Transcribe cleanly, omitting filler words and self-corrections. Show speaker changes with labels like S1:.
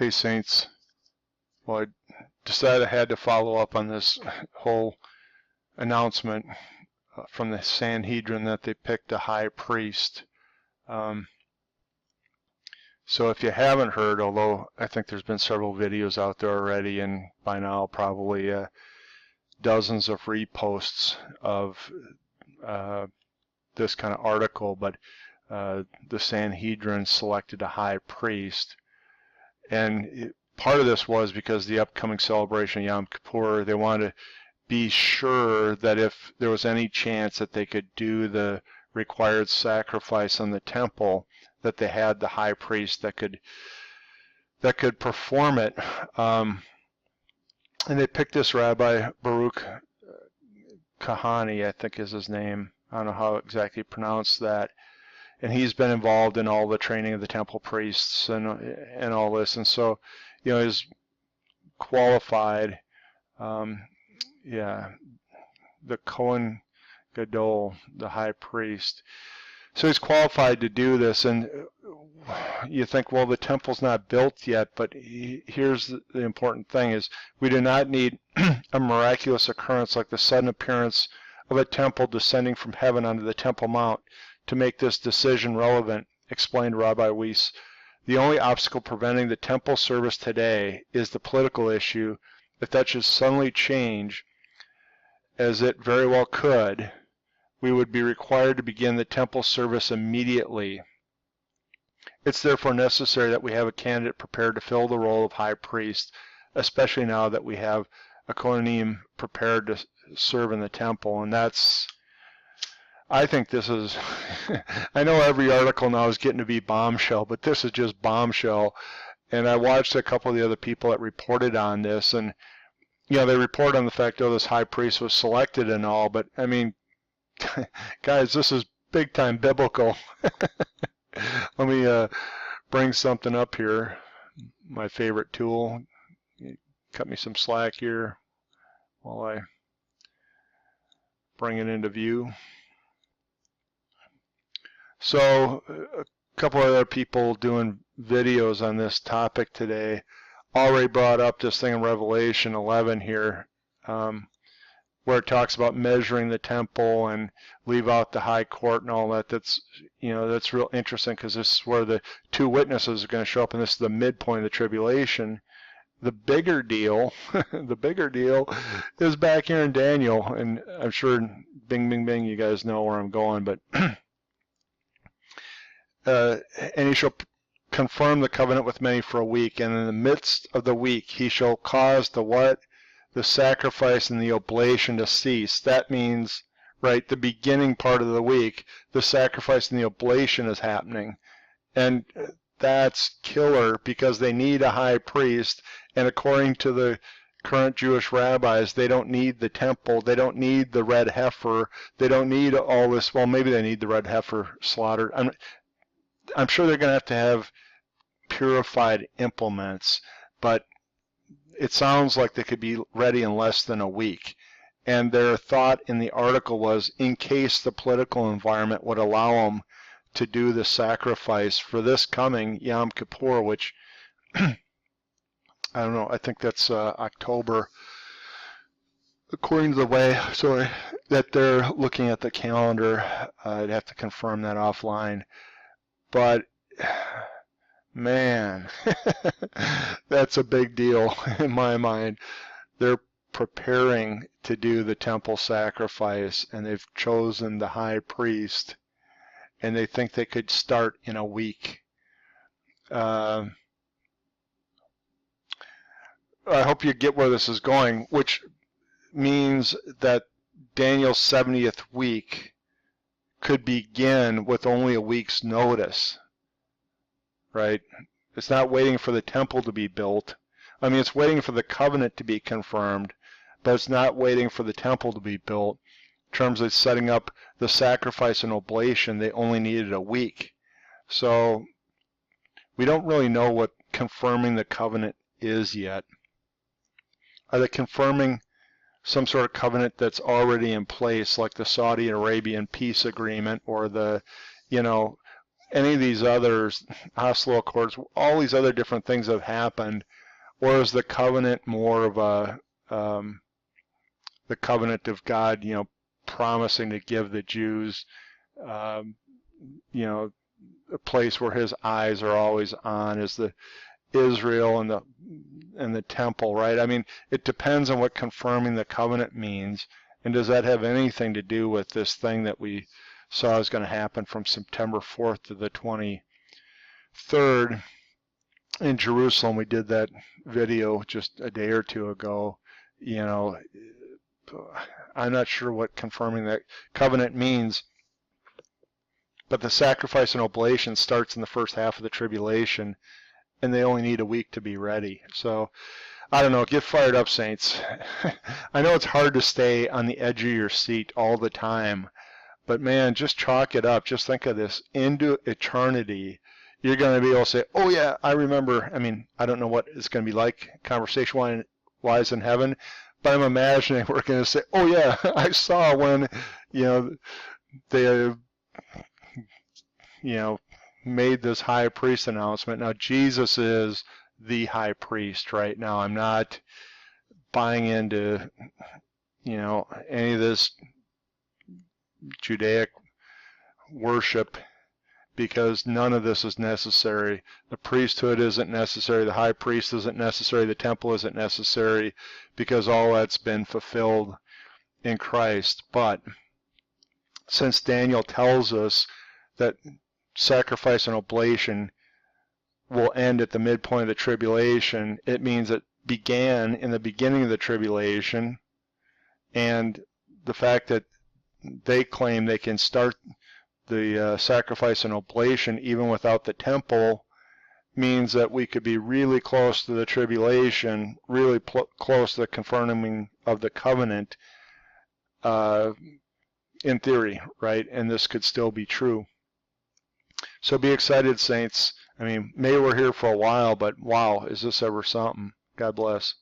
S1: Hey Saints, well, I decided I had to follow up on this whole announcement from the Sanhedrin that they picked a high priest. So if you haven't heard, although I think there's been several videos out there already, and by now probably dozens of reposts of this kind of article, but the Sanhedrin selected a high priest. And part of this was because the upcoming celebration of Yom Kippur, they wanted to be sure that if there was any chance that they could do the required sacrifice in the temple, that they had the high priest that could perform it. And they picked this Rabbi Baruch Kahane, I think is his name. I don't know how exactly you pronounce that. And he's been involved in all the training of the temple priests and all this, and so, you know, he's qualified. Yeah, the Kohen Gadol, the high priest. So he's qualified to do this, and you think, well, the temple's not built yet, but here's the important thing is we do not need a miraculous occurrence like the sudden appearance of a temple descending from heaven onto the Temple Mount to make this decision relevant, explained Rabbi Weiss. The only obstacle preventing the temple service today is the political issue. If that should suddenly change, as it very well could, we would be required to begin the temple service immediately. It's therefore necessary that we have a candidate prepared to fill the role of high priest, especially now that we have a Kohanim prepared to serve in the temple. And that's, I think this is, I know every article now is getting to be bombshell, but this is just bombshell. And I watched a couple of the other people that reported on this, and, you know, they report on the fact, oh, this high priest was selected and all, but, I mean, guys, this is big time biblical. Let me bring something up here, my favorite tool. Cut me some slack here while I bring it into view. So a couple other people doing videos on this topic today already brought up this thing in Revelation 11 here, where it talks about measuring the temple and leave out the high court and all that. That's, you know, that's real interesting because this is where the two witnesses are going to show up, and this is the midpoint of the tribulation. The bigger deal, the bigger deal is back here in Daniel, and I'm sure bing, bing, bing, you guys know where I'm going, but and he shall confirm the covenant with many for a week, and in the midst of the week he shall cause the what? The sacrifice and the oblation to cease. That means, right, the beginning part of the week, the sacrifice and the oblation is happening. And that's killer because they need a high priest, and according to the current Jewish rabbis, they don't need the temple, they don't need the red heifer, they don't need all this. Well, maybe they need the red heifer slaughtered. I'm sure they're going to have purified implements, but it sounds like they could be ready in less than a week. And their thought in the article was, in case the political environment would allow them to do the sacrifice for this coming Yom Kippur, which, I don't know, I think that's October, according to the way, sorry, that they're looking at the calendar. I'd have to confirm that offline. But, man, that's a big deal in my mind. They're preparing to do the temple sacrifice, and they've chosen the high priest, and they think they could start in a week. I hope you get where this is going, which means that Daniel's 70th week could begin with only a week's notice, right? It's not waiting for the temple to be built. I mean, it's waiting for the covenant to be confirmed, but it's not waiting for the temple to be built. In terms of setting up the sacrifice and oblation, they only needed a week. So we don't really know what confirming the covenant is yet. Are they confirming some sort of covenant that's already in place, like the Saudi Arabian peace agreement, or the, you know, any of these others, Oslo Accords, all these other different things have happened, or is the covenant more of a the covenant of God, promising to give the Jews, a place where His eyes are always on, is the Israel and the temple, right? I mean, it depends on what confirming the covenant means, and does that have anything to do with this thing that we saw is going to happen from September 4th to the 23rd in Jerusalem? We did that video just a day or two ago. I'm not sure what confirming that covenant means, but the sacrifice and oblation starts in the first half of the tribulation, and they only need a week to be ready. So, I don't know, get fired up, saints. I know it's hard to stay on the edge of your seat all the time, but man, just chalk it up. Just think of this. Into eternity, you're going to be able to say, oh yeah, I remember. I mean, I don't know what it's going to be like conversation-wise in heaven, but I'm imagining we're going to say, oh yeah, I saw when, they, made this high priest announcement. Now, Jesus is the high priest right now. I'm not buying into, any of this Judaic worship, because none of this is necessary. The priesthood isn't necessary. The high priest isn't necessary. The temple isn't necessary, because all that's been fulfilled in Christ. But since Daniel tells us that sacrifice and oblation will end at the midpoint of the tribulation, it means it began in the beginning of the tribulation, and the fact that they claim they can start the sacrifice and oblation even without the temple means that we could be really close to the tribulation, really close to the confirming of the covenant, in theory, right? And this could still be true. So be excited, saints. I mean, maybe we're here for a while, but wow, is this ever something? God bless.